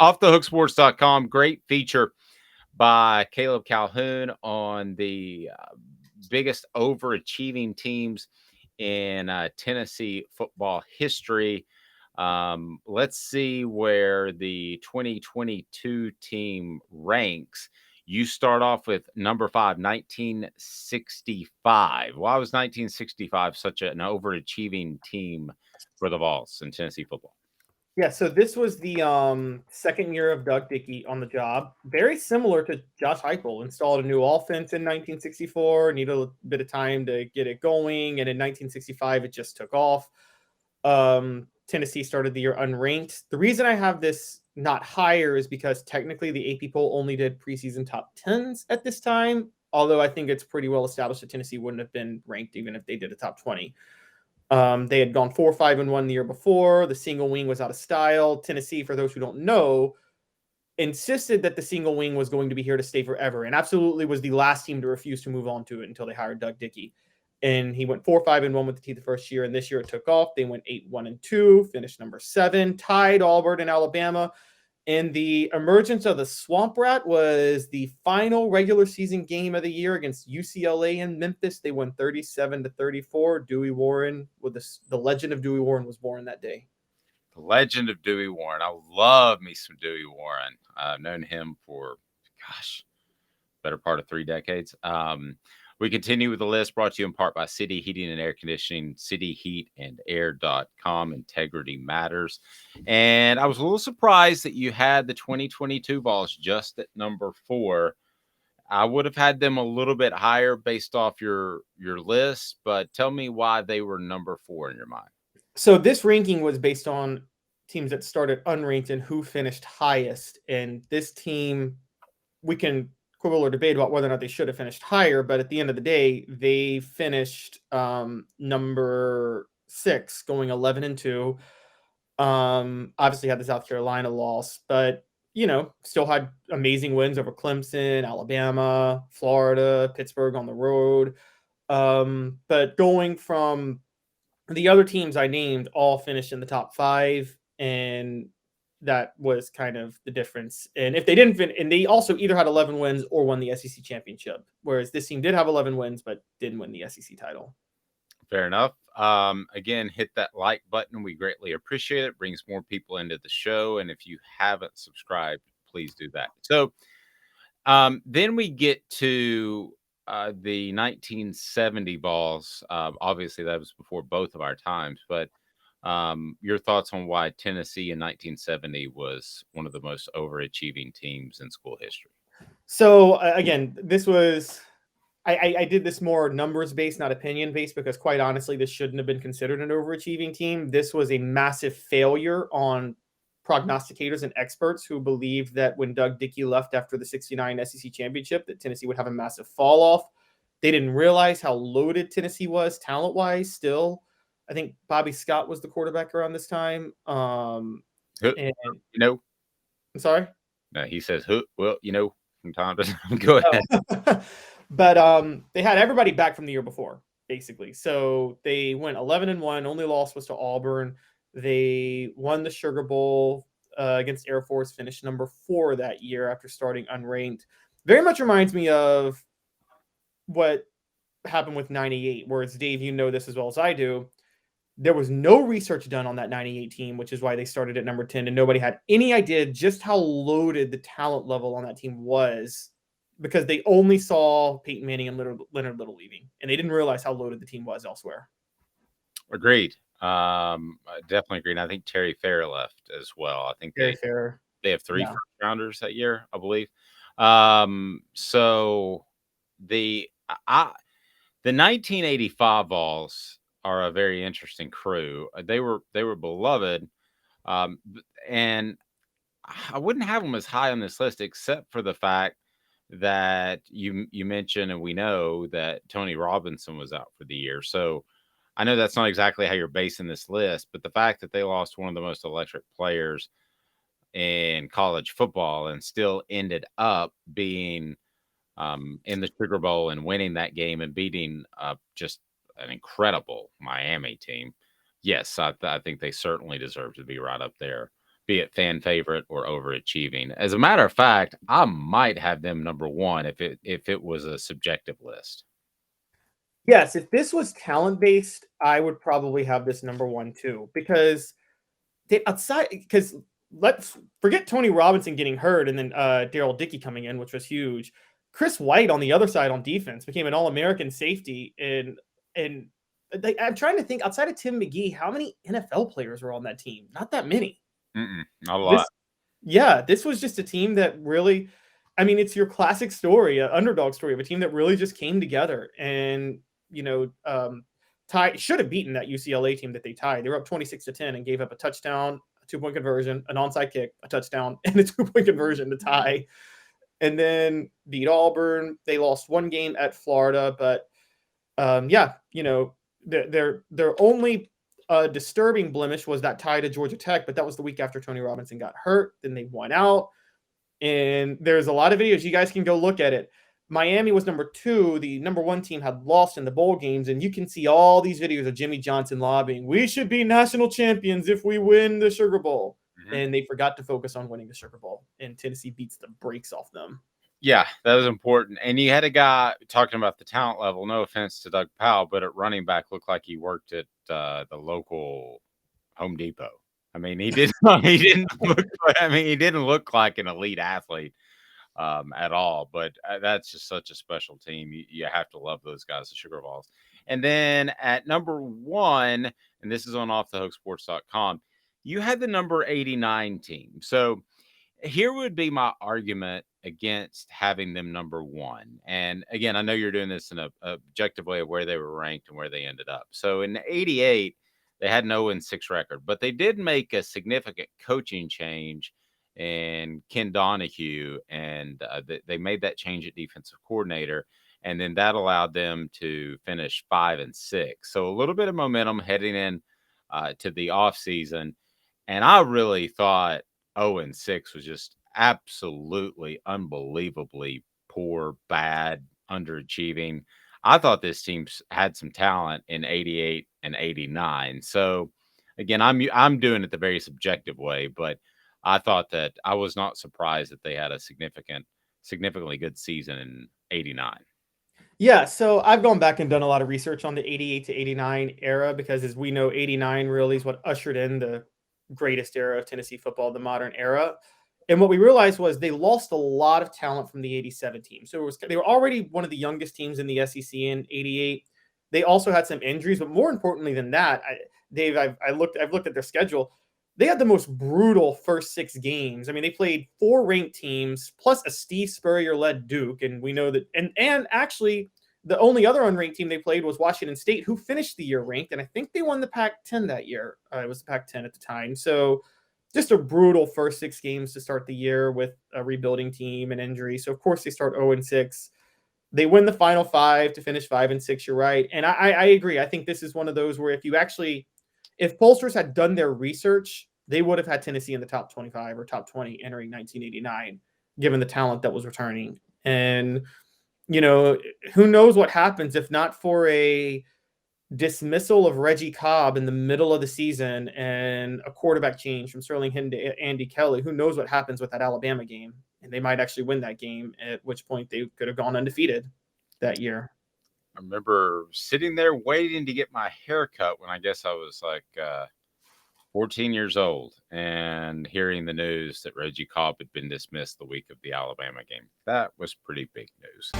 offthehooksports.com. Great feature by Caleb Calhoun on the biggest overachieving teams in Tennessee football history. Let's see where the 2022 team ranks. You start off with number 5, 1965. Why was 1965 such an overachieving team for the Vols in Tennessee football? Yeah, so this was the second year of Doug Dickey on the job. Very similar to Josh Heupel. Installed a new offense in 1964. Needed a bit of time to get it going, and in 1965 it just took off. Tennessee started the year unranked. The reason I have this not higher is because technically the AP poll only did preseason top 10s at this time. Although I think it's pretty well established that Tennessee wouldn't have been ranked even if they did a top 20. They had gone 4-5-1 the year before. The single wing was out of style. Tennessee, for those who don't know, insisted that the single wing was going to be here to stay forever, and absolutely was the last team to refuse to move on to it until they hired Doug Dickey. And he went 4-5-1 with the team the first year, and this year it took off. They went 8-1-2, finished number 7, tied Auburn and Alabama. And the emergence of the Swamp Rat was the final regular season game of the year against UCLA in Memphis. They won 37-34. Dewey Warren, with the legend of Dewey Warren, was born that day. The legend of Dewey Warren. I love me some Dewey Warren. I've known him for, better part of 3 decades. We continue with the list brought to you in part by City Heating and Air Conditioning, cityheatandair.com. Integrity matters. And I was a little surprised that you had the 2022 Vols just at number 4. I would have had them a little bit higher based off your list, but tell me why they were number 4 in your mind. So this ranking was based on teams that started unranked and who finished highest. And this team, we can quibble or debate about whether or not they should have finished higher, but at the end of the day, they finished number 6, going 11-2. Obviously had the South Carolina loss, but still had amazing wins over Clemson, Alabama, Florida, Pittsburgh on the road. But going from the other teams I named, all finished in the top 5, and that was kind of the difference. And if they didn't and they also either had 11 wins or won the SEC championship, whereas this team did have 11 wins but didn't win the SEC title. Fair enough. Again, hit that like button. We greatly appreciate it. Brings more people into the show. And if you haven't subscribed, please do that. So then we get to the 1970 Vols. Obviously, that was before both of our times. But your thoughts on why Tennessee in 1970 was one of the most overachieving teams in school history? So again, this was I did this more numbers based, not opinion based, because quite honestly, this shouldn't have been considered an overachieving team. This was a massive failure on prognosticators and experts who believed that when Doug Dickey left after the 69 SEC championship, that Tennessee would have a massive fall off. They didn't realize how loaded Tennessee was talent-wise still. I think Bobby Scott was the quarterback around this time. I'm sorry? No, he says, well, from time to time. Go ahead. But they had everybody back from the year before, basically. So they went 11-1. Only loss was to Auburn. They won the Sugar Bowl against Air Force, finished number 4 that year after starting unranked. Very much reminds me of what happened with 98, whereas Dave, you know this as well as I do. There was no research done on that 98 team, which is why they started at number 10, and nobody had any idea just how loaded the talent level on that team was, because they only saw Peyton Manning and Leonard Little leaving, and they didn't realize how loaded the team was elsewhere. Agreed. I definitely agreed. I think Terry Fair left as well. I think they have 3 first rounders that year, I believe. So the 1985 Vols are a very interesting crew. They were beloved, and I wouldn't have them as high on this list, except for the fact that you mentioned, and we know that Tony Robinson was out for the year. So I know that's not exactly how you're basing this list, but the fact that they lost one of the most electric players in college football and still ended up being in the Sugar Bowl and winning that game and beating just an incredible Miami team. Yes, I think they certainly deserve to be right up there be it fan favorite or overachieving. As a matter of fact, I might have them number one if it was a subjective list. Yes, if this was talent based, I would probably have this number one too, because they outside because let's forget Tony Robinson getting hurt and then Daryl Dickey coming in, which was huge. Chris White on the other side on defense became an All-American safety, and I'm trying to think outside of Tim McGee, how many NFL players were on that team? Not that many. Not a lot. This, yeah, this was just a team that really, I mean, it's your classic story, an underdog story of a team that really just came together and should have beaten that UCLA team that they tied. They were up 26-10 and gave up a touchdown, a 2-point conversion, an onside kick, a touchdown, and a 2-point conversion to tie. And then beat Auburn. They lost one game at Florida, but their only disturbing blemish was that tie to Georgia Tech, but that was the week after Tony Robinson got hurt. Then they won out. And there's a lot of videos. You guys can go look at it. Miami was number 2. The number 1 team had lost in the bowl games, and you can see all these videos of Jimmy Johnson lobbying, we should be national champions if we win the Sugar Bowl. Mm-hmm. And they forgot to focus on winning the Sugar Bowl, and Tennessee beats the brakes off them. Yeah, that was important. And you had a guy talking about the talent level, no offense to Doug Powell, but at running back looked like he worked at the local Home Depot. I mean, he didn't look like an elite athlete at all, but that's just such a special team. You have to love those guys, the Sugar Vols. And then at number 1, and this is on offthehooksports.com, you had the number 89 team. So here would be my argument against having them number 1. And again, I know you're doing this in a objective way of where they were ranked and where they ended up. So in 88, they had an 0-6 record, but they did make a significant coaching change in Ken Donahue, and they made that change at defensive coordinator, and then that allowed them to finish 5-6. So a little bit of momentum heading in to the offseason, and I really thought 0-6 was just absolutely unbelievably poor, bad, underachieving. I thought this team had some talent in 88 and 89. So again, I'm doing it the very subjective way, but I thought that I was not surprised that they had a significantly good season in 89. Yeah, so I've gone back and done a lot of research on the 88 to 89 era because, as we know, 89 really is what ushered in the greatest era of Tennessee football, the modern era. And what we realized was they lost a lot of talent from the 87 team. So they were already one of the youngest teams in the SEC in 88. They also had some injuries, but more importantly than that, I've looked at their schedule. They had the most brutal first 6 games. I mean, they played 4 ranked teams plus a Steve Spurrier-led Duke, and we know that. And actually, the only other unranked team they played was Washington State, who finished the year ranked, and I think they won the Pac-10 that year. It was the Pac-10 at the time. So just a brutal first 6 games to start the year with a rebuilding team and injury. So, of course, they start 0-6. They win the final 5 to finish 5-6. You're right. And I agree. I think this is one of those where if pollsters had done their research, they would have had Tennessee in the top 25 or top 20 entering 1989, given the talent that was returning. And, who knows what happens if not for a dismissal of Reggie Cobb in the middle of the season and a quarterback change from Sterling Hinn to Andy Kelly. Who knows what happens with that Alabama game? And they might actually win that game, at which point they could have gone undefeated that year. I remember sitting there waiting to get my hair cut when I guess I was like 14 years old and hearing the news that Reggie Cobb had been dismissed the week of the Alabama game. That was pretty big news.